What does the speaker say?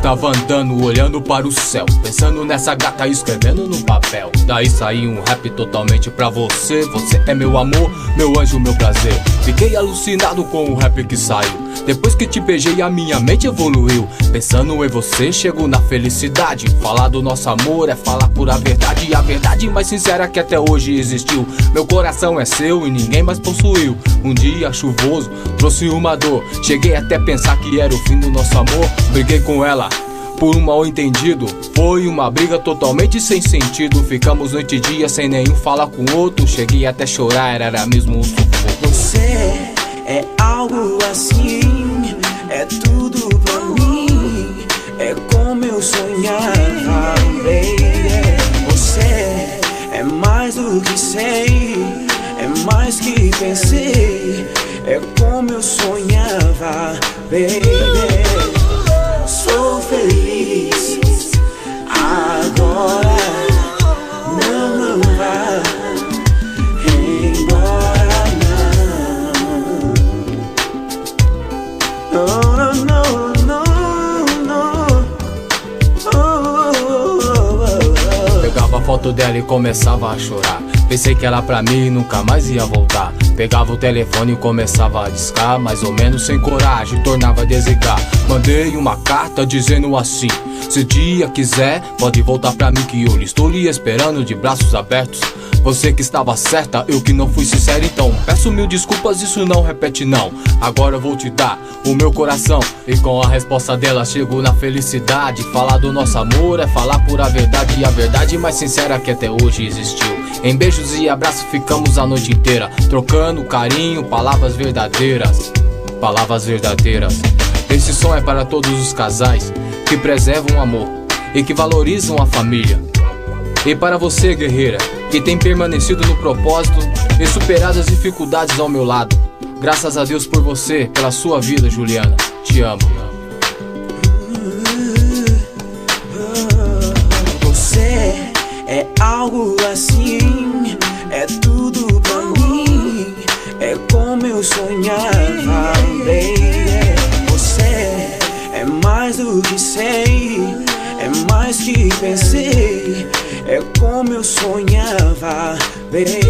tava andando, olhando para o céu, pensando nessa gata, escrevendo no papel. Daí saiu um rap totalmente pra você. Você é meu amor, meu anjo, meu prazer. Fiquei alucinado com o rap que saiu. Depois que te beijei a minha mente evoluiu. Pensando em você, chego na felicidade. Falar do nosso amor é falar pura verdade. E a verdade mais sincera que até hoje existiu. Meu coração é seu e ninguém mais possuiu. Um dia chuvoso trouxe uma dor. Cheguei até a pensar que era o fim do nosso amor. Briguei com ela por um mal entendido. Foi uma briga totalmente sem sentido. Ficamos noite e dia sem nenhum falar com o outro. Cheguei até chorar, era mesmo um sufoco. Você é algo assim, é tudo pra mim, é como eu sonhava, baby. Você é mais do que sei, é mais que pensei, é como eu sonhava, baby. Sou feliz agora, não vá embora, não. No. Pegava a foto dela e começava a chorar. Pensei que ela pra mim nunca mais ia voltar. Pegava o telefone e começava a discar, mais ou menos sem coragem, tornava a desligar. Mandei uma carta dizendo assim: se dia quiser, pode voltar pra mim que eu lhe estou lhe esperando de braços abertos. Você que estava certa, eu que não fui sincero. Então peço mil desculpas, isso não repete não. Agora eu vou te dar o meu coração. E com a resposta dela chego na felicidade. Falar do nosso amor é falar pura verdade. E a verdade mais sincera que até hoje existiu. Em beijos e abraços ficamos a noite inteira, trocando carinho, palavras verdadeiras. Palavras verdadeiras. Esse som é para todos os casais que preservam o amor e que valorizam a família. E para você, guerreira, que tem permanecido no propósito e superado as dificuldades ao meu lado. Graças a Deus por você, pela sua vida, Juliana. Te amo. Você é algo assim, é tudo pra mim, é como eu sonhava, baby. Você é mais do que sei, é mais que pensei, é como eu sonhava, baby.